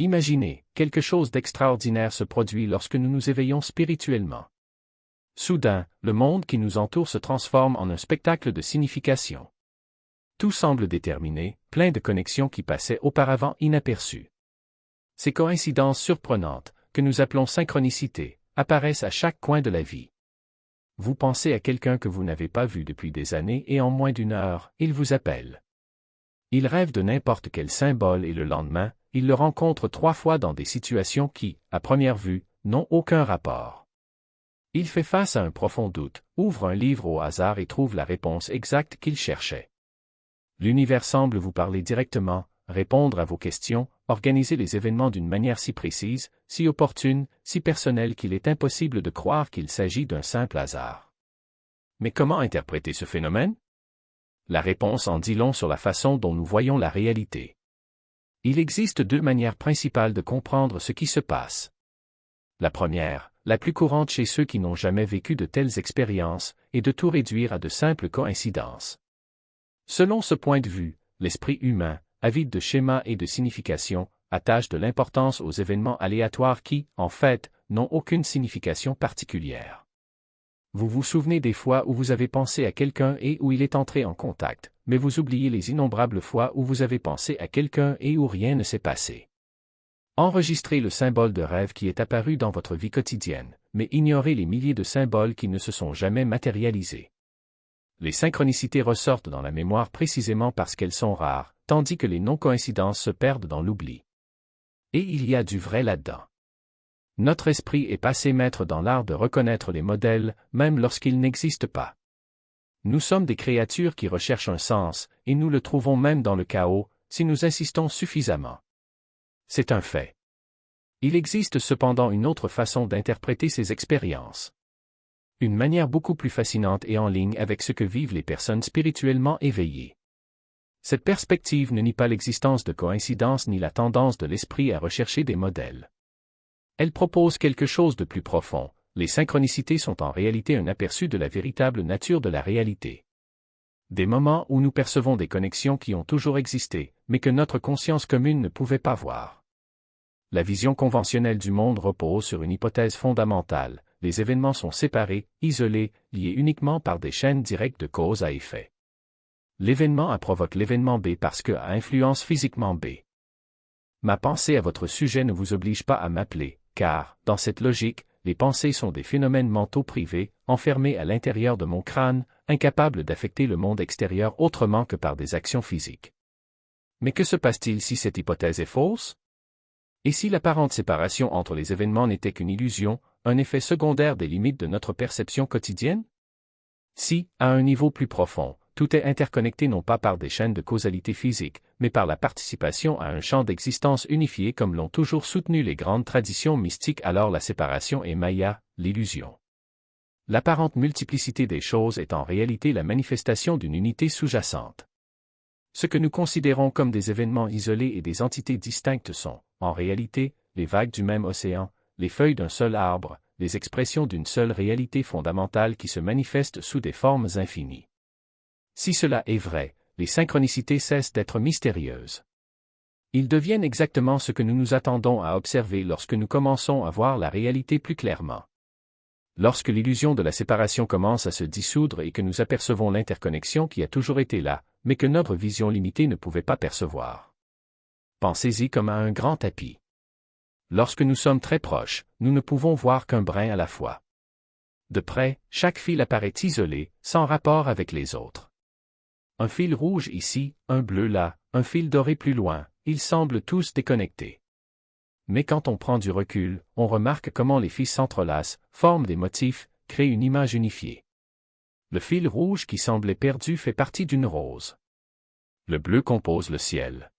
Imaginez, quelque chose d'extraordinaire se produit lorsque nous nous éveillons spirituellement. Soudain, le monde qui nous entoure se transforme en un spectacle de signification. Tout semble déterminé, plein de connexions qui passaient auparavant inaperçues. Ces coïncidences surprenantes, que nous appelons synchronicité, apparaissent à chaque coin de la vie. Vous pensez à quelqu'un que vous n'avez pas vu depuis des années et en moins d'une heure, il vous appelle. Il rêve de n'importe quel symbole et le lendemain, il le rencontre 3 fois dans des situations qui, à première vue, n'ont aucun rapport. Il fait face à un profond doute, ouvre un livre au hasard et trouve la réponse exacte qu'il cherchait. L'univers semble vous parler directement, répondre à vos questions, organiser les événements d'une manière si précise, si opportune, si personnelle qu'il est impossible de croire qu'il s'agit d'un simple hasard. Mais comment interpréter ce phénomène? La réponse en dit long sur la façon dont nous voyons la réalité. Il existe 2 manières principales de comprendre ce qui se passe. La première, la plus courante chez ceux qui n'ont jamais vécu de telles expériences, est de tout réduire à de simples coïncidences. Selon ce point de vue, l'esprit humain, avide de schémas et de significations, attache de l'importance aux événements aléatoires qui, en fait, n'ont aucune signification particulière. Vous vous souvenez des fois où vous avez pensé à quelqu'un et où il est entré en contact, mais vous oubliez les innombrables fois où vous avez pensé à quelqu'un et où rien ne s'est passé. Enregistrez le symbole de rêve qui est apparu dans votre vie quotidienne, mais ignorez les milliers de symboles qui ne se sont jamais matérialisés. Les synchronicités ressortent dans la mémoire précisément parce qu'elles sont rares, tandis que les non-coïncidences se perdent dans l'oubli. Et il y a du vrai là-dedans. Notre esprit est passé maître dans l'art de reconnaître les modèles, même lorsqu'ils n'existent pas. Nous sommes des créatures qui recherchent un sens, et nous le trouvons même dans le chaos, si nous insistons suffisamment. C'est un fait. Il existe cependant une autre façon d'interpréter ces expériences. Une manière beaucoup plus fascinante et en ligne avec ce que vivent les personnes spirituellement éveillées. Cette perspective ne nie pas l'existence de coïncidences ni la tendance de l'esprit à rechercher des modèles. Elle propose quelque chose de plus profond. Les synchronicités sont en réalité un aperçu de la véritable nature de la réalité. Des moments où nous percevons des connexions qui ont toujours existé, mais que notre conscience commune ne pouvait pas voir. La vision conventionnelle du monde repose sur une hypothèse fondamentale. Les événements sont séparés, isolés, liés uniquement par des chaînes directes de cause à effet. L'événement A provoque l'événement B parce que A influence physiquement B. Ma pensée à votre sujet ne vous oblige pas à m'appeler, car, dans cette logique, les pensées sont des phénomènes mentaux privés, enfermés à l'intérieur de mon crâne, incapables d'affecter le monde extérieur autrement que par des actions physiques. Mais que se passe-t-il si cette hypothèse est fausse? Et si l'apparente séparation entre les événements n'était qu'une illusion, un effet secondaire des limites de notre perception quotidienne? Si, à un niveau plus profond, tout est interconnecté non pas par des chaînes de causalité physique, mais par la participation à un champ d'existence unifié comme l'ont toujours soutenu les grandes traditions mystiques, alors la séparation est Maya, l'illusion. L'apparente multiplicité des choses est en réalité la manifestation d'une unité sous-jacente. Ce que nous considérons comme des événements isolés et des entités distinctes sont, en réalité, les vagues du même océan, les feuilles d'un seul arbre, les expressions d'une seule réalité fondamentale qui se manifestent sous des formes infinies. Si cela est vrai, les synchronicités cessent d'être mystérieuses. Ils deviennent exactement ce que nous nous attendons à observer lorsque nous commençons à voir la réalité plus clairement. Lorsque l'illusion de la séparation commence à se dissoudre et que nous apercevons l'interconnexion qui a toujours été là, mais que notre vision limitée ne pouvait pas percevoir. Pensez-y comme à un grand tapis. Lorsque nous sommes très proches, nous ne pouvons voir qu'un brin à la fois. De près, chaque fil apparaît isolé, sans rapport avec les autres. Un fil rouge ici, un bleu là, un fil doré plus loin, ils semblent tous déconnectés. Mais quand on prend du recul, on remarque comment les fils s'entrelacent, forment des motifs, créent une image unifiée. Le fil rouge qui semblait perdu fait partie d'une rose. Le bleu compose le ciel.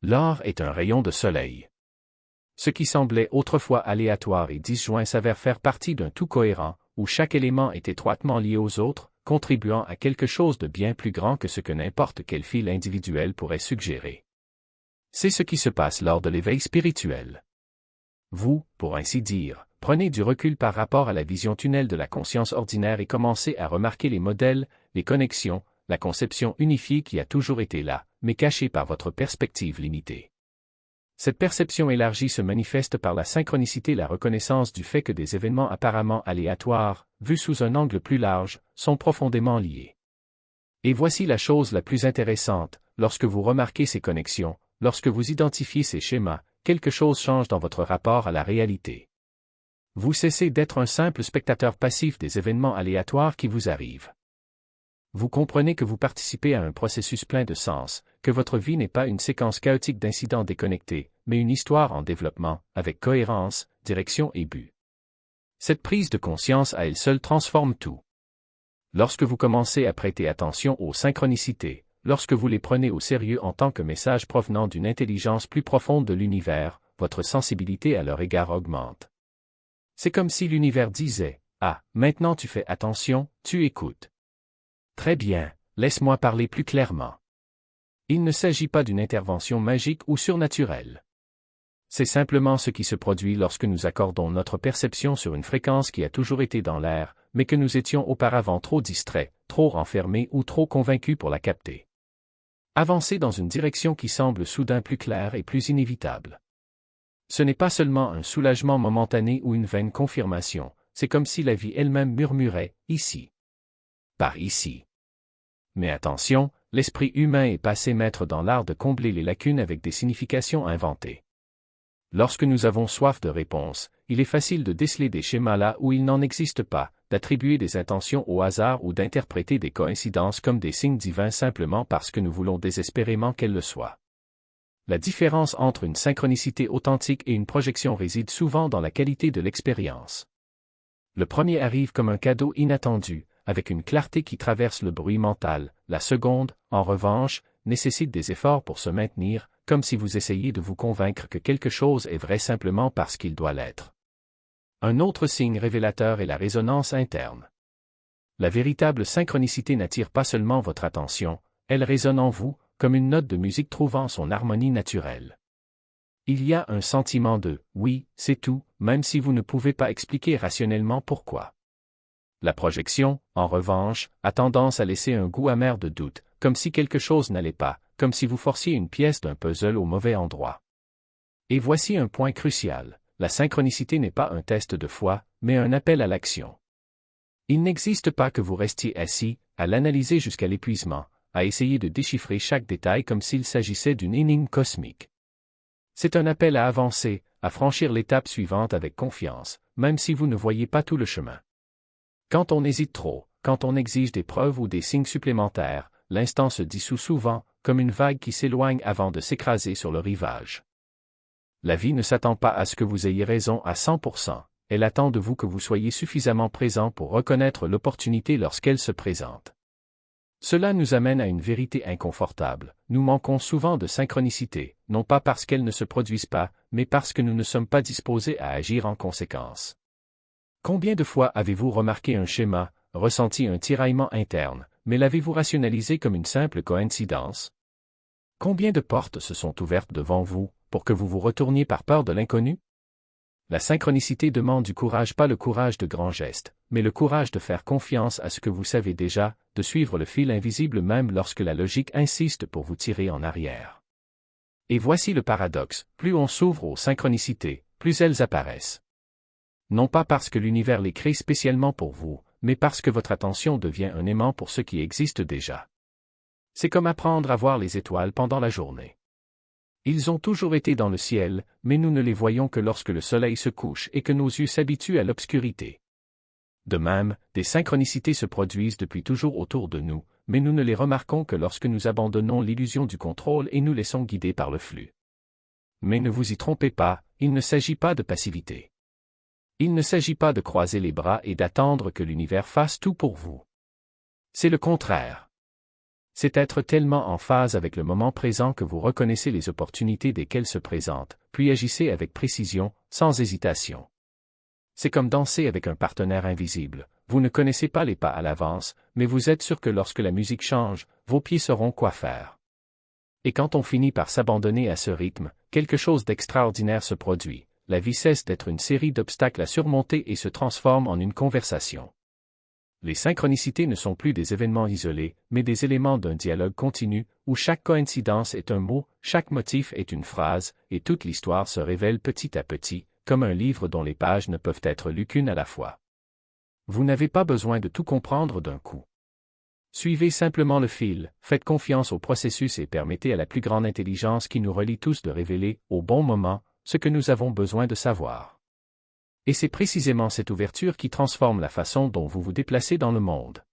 L'or est un rayon de soleil. Ce qui semblait autrefois aléatoire et disjoint s'avère faire partie d'un tout cohérent, où chaque élément est étroitement lié aux autres, contribuant à quelque chose de bien plus grand que ce que n'importe quel fil individuel pourrait suggérer. C'est ce qui se passe lors de l'éveil spirituel. Vous, pour ainsi dire, prenez du recul par rapport à la vision tunnel de la conscience ordinaire et commencez à remarquer les modèles, les connexions, la conception unifiée qui a toujours été là, mais cachée par votre perspective limitée. Cette perception élargie se manifeste par la synchronicité, la reconnaissance du fait que des événements apparemment aléatoires, vus sous un angle plus large, sont profondément liés. Et voici la chose la plus intéressante, lorsque vous remarquez ces connexions, lorsque vous identifiez ces schémas, quelque chose change dans votre rapport à la réalité. Vous cessez d'être un simple spectateur passif des événements aléatoires qui vous arrivent. Vous comprenez que vous participez à un processus plein de sens, que votre vie n'est pas une séquence chaotique d'incidents déconnectés, mais une histoire en développement, avec cohérence, direction et but. Cette prise de conscience à elle seule transforme tout. Lorsque vous commencez à prêter attention aux synchronicités, lorsque vous les prenez au sérieux en tant que message provenant d'une intelligence plus profonde de l'univers, votre sensibilité à leur égard augmente. C'est comme si l'univers disait « Ah, maintenant tu fais attention, tu écoutes. Très bien, laisse-moi parler plus clairement. » Il ne s'agit pas d'une intervention magique ou surnaturelle. C'est simplement ce qui se produit lorsque nous accordons notre perception sur une fréquence qui a toujours été dans l'air, mais que nous étions auparavant trop distraits, trop renfermés ou trop convaincus pour la capter. Avancer dans une direction qui semble soudain plus claire et plus inévitable. Ce n'est pas seulement un soulagement momentané ou une vaine confirmation, c'est comme si la vie elle-même murmurait « ici ». Par ici. Mais attention, l'esprit humain est passé maître dans l'art de combler les lacunes avec des significations inventées. Lorsque nous avons soif de réponses, il est facile de déceler des schémas là où il n'en existe pas, d'attribuer des intentions au hasard ou d'interpréter des coïncidences comme des signes divins simplement parce que nous voulons désespérément qu'elles le soient. La différence entre une synchronicité authentique et une projection réside souvent dans la qualité de l'expérience. Le premier arrive comme un cadeau inattendu, avec une clarté qui traverse le bruit mental. La seconde, en revanche, nécessite des efforts pour se maintenir, comme si vous essayiez de vous convaincre que quelque chose est vrai simplement parce qu'il doit l'être. Un autre signe révélateur est la résonance interne. La véritable synchronicité n'attire pas seulement votre attention, elle résonne en vous, comme une note de musique trouvant son harmonie naturelle. Il y a un sentiment de « oui, c'est tout », même si vous ne pouvez pas expliquer rationnellement pourquoi. La projection, en revanche, a tendance à laisser un goût amer de doute, comme si quelque chose n'allait pas, comme si vous forciez une pièce d'un puzzle au mauvais endroit. Et voici un point crucial, la synchronicité n'est pas un test de foi, mais un appel à l'action. Il n'existe pas que vous restiez assis, à l'analyser jusqu'à l'épuisement, à essayer de déchiffrer chaque détail comme s'il s'agissait d'une énigme cosmique. C'est un appel à avancer, à franchir l'étape suivante avec confiance, même si vous ne voyez pas tout le chemin. Quand on hésite trop, quand on exige des preuves ou des signes supplémentaires, l'instant se dissout souvent, comme une vague qui s'éloigne avant de s'écraser sur le rivage. La vie ne s'attend pas à ce que vous ayez raison à 100%, elle attend de vous que vous soyez suffisamment présent pour reconnaître l'opportunité lorsqu'elle se présente. Cela nous amène à une vérité inconfortable, nous manquons souvent de synchronicité, non pas parce qu'elles ne se produisent pas, mais parce que nous ne sommes pas disposés à agir en conséquence. Combien de fois avez-vous remarqué un schéma, ressenti un tiraillement interne, mais l'avez-vous rationalisé comme une simple coïncidence? Combien de portes se sont ouvertes devant vous, pour que vous vous retourniez par peur de l'inconnu? La synchronicité demande du courage, pas le courage de grands gestes, mais le courage de faire confiance à ce que vous savez déjà, de suivre le fil invisible même lorsque la logique insiste pour vous tirer en arrière. Et voici le paradoxe, plus on s'ouvre aux synchronicités, plus elles apparaissent. Non pas parce que l'univers les crée spécialement pour vous, mais parce que votre attention devient un aimant pour ce qui existe déjà. C'est comme apprendre à voir les étoiles pendant la journée. Ils ont toujours été dans le ciel, mais nous ne les voyons que lorsque le soleil se couche et que nos yeux s'habituent à l'obscurité. De même, des synchronicités se produisent depuis toujours autour de nous, mais nous ne les remarquons que lorsque nous abandonnons l'illusion du contrôle et nous laissons guider par le flux. Mais ne vous y trompez pas, il ne s'agit pas de passivité. Il ne s'agit pas de croiser les bras et d'attendre que l'univers fasse tout pour vous. C'est le contraire. C'est être tellement en phase avec le moment présent que vous reconnaissez les opportunités desquelles se présentent, puis agissez avec précision, sans hésitation. C'est comme danser avec un partenaire invisible, vous ne connaissez pas les pas à l'avance, mais vous êtes sûr que lorsque la musique change, vos pieds sauront quoi faire. Et quand on finit par s'abandonner à ce rythme, quelque chose d'extraordinaire se produit, la vie cesse d'être une série d'obstacles à surmonter et se transforme en une conversation. Les synchronicités ne sont plus des événements isolés, mais des éléments d'un dialogue continu, où chaque coïncidence est un mot, chaque motif est une phrase, et toute l'histoire se révèle petit à petit, comme un livre dont les pages ne peuvent être lues qu'une à la fois. Vous n'avez pas besoin de tout comprendre d'un coup. Suivez simplement le fil, faites confiance au processus et permettez à la plus grande intelligence qui nous relie tous de révéler, au bon moment, ce que nous avons besoin de savoir. Et c'est précisément cette ouverture qui transforme la façon dont vous vous déplacez dans le monde.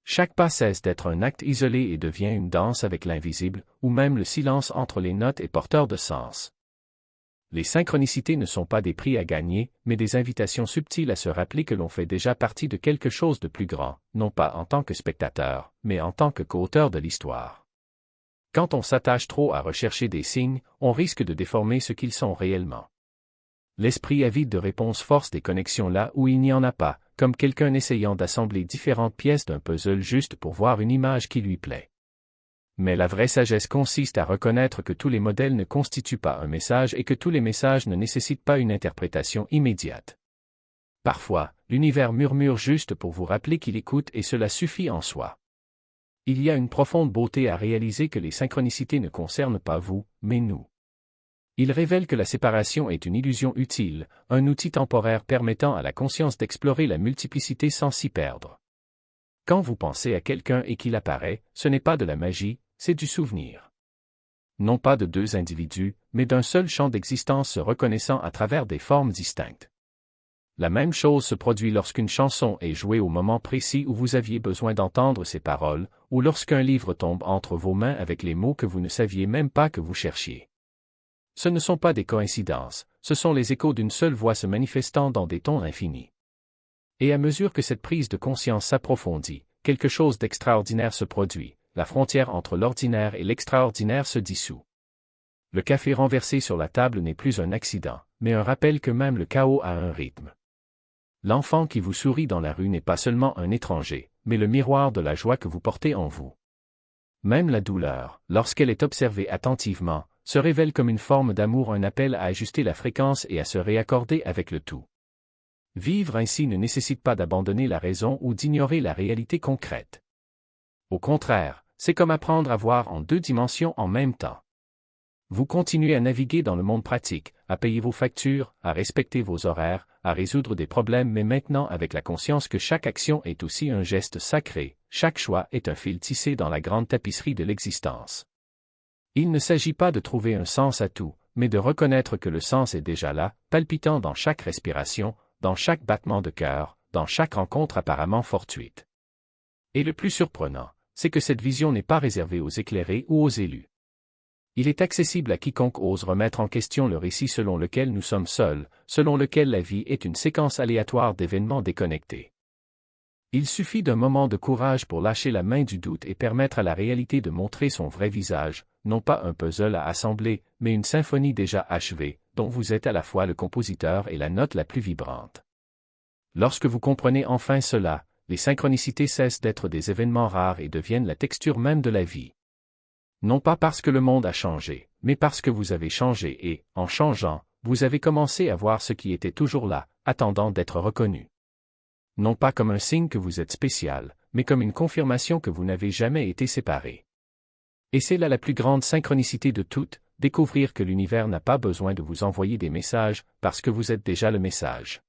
Chaque pas cesse d'être un acte isolé et devient une danse avec l'invisible, ou même le silence entre les notes est porteur de sens. Les synchronicités ne sont pas des prix à gagner, mais des invitations subtiles à se rappeler que l'on fait déjà partie de quelque chose de plus grand, non pas en tant que spectateur, mais en tant que co-auteur de l'histoire. Quand on s'attache trop à rechercher des signes, on risque de déformer ce qu'ils sont réellement. L'esprit avide de réponses force des connexions là où il n'y en a pas, comme quelqu'un essayant d'assembler différentes pièces d'un puzzle juste pour voir une image qui lui plaît. Mais la vraie sagesse consiste à reconnaître que tous les modèles ne constituent pas un message et que tous les messages ne nécessitent pas une interprétation immédiate. Parfois, l'univers murmure juste pour vous rappeler qu'il écoute et cela suffit en soi. Il y a une profonde beauté à réaliser que les synchronicités ne concernent pas vous, mais nous. Il révèle que la séparation est une illusion utile, un outil temporaire permettant à la conscience d'explorer la multiplicité sans s'y perdre. Quand vous pensez à quelqu'un et qu'il apparaît, ce n'est pas de la magie, c'est du souvenir. Non pas de deux individus, mais d'un seul champ d'existence se reconnaissant à travers des formes distinctes. La même chose se produit lorsqu'une chanson est jouée au moment précis où vous aviez besoin d'entendre ses paroles, ou lorsqu'un livre tombe entre vos mains avec les mots que vous ne saviez même pas que vous cherchiez. Ce ne sont pas des coïncidences, ce sont les échos d'une seule voix se manifestant dans des tons infinis. Et à mesure que cette prise de conscience s'approfondit, quelque chose d'extraordinaire se produit, la frontière entre l'ordinaire et l'extraordinaire se dissout. Le café renversé sur la table n'est plus un accident, mais un rappel que même le chaos a un rythme. L'enfant qui vous sourit dans la rue n'est pas seulement un étranger, mais le miroir de la joie que vous portez en vous. Même la douleur, lorsqu'elle est observée attentivement, se révèle comme une forme d'amour, un appel à ajuster la fréquence et à se réaccorder avec le tout. Vivre ainsi ne nécessite pas d'abandonner la raison ou d'ignorer la réalité concrète. Au contraire, c'est comme apprendre à voir en deux dimensions en même temps. Vous continuez à naviguer dans le monde pratique, à payer vos factures, à respecter vos horaires, à résoudre des problèmes, mais maintenant avec la conscience que chaque action est aussi un geste sacré, chaque choix est un fil tissé dans la grande tapisserie de l'existence. Il ne s'agit pas de trouver un sens à tout, mais de reconnaître que le sens est déjà là, palpitant dans chaque respiration, dans chaque battement de cœur, dans chaque rencontre apparemment fortuite. Et le plus surprenant, c'est que cette vision n'est pas réservée aux éclairés ou aux élus. Il est accessible à quiconque ose remettre en question le récit selon lequel nous sommes seuls, selon lequel la vie est une séquence aléatoire d'événements déconnectés. Il suffit d'un moment de courage pour lâcher la main du doute et permettre à la réalité de montrer son vrai visage, non pas un puzzle à assembler, mais une symphonie déjà achevée, dont vous êtes à la fois le compositeur et la note la plus vibrante. Lorsque vous comprenez enfin cela, les synchronicités cessent d'être des événements rares et deviennent la texture même de la vie. Non pas parce que le monde a changé, mais parce que vous avez changé et, en changeant, vous avez commencé à voir ce qui était toujours là, attendant d'être reconnu. Non pas comme un signe que vous êtes spécial, mais comme une confirmation que vous n'avez jamais été séparé. Et c'est là la plus grande synchronicité de toutes, découvrir que l'univers n'a pas besoin de vous envoyer des messages, parce que vous êtes déjà le message.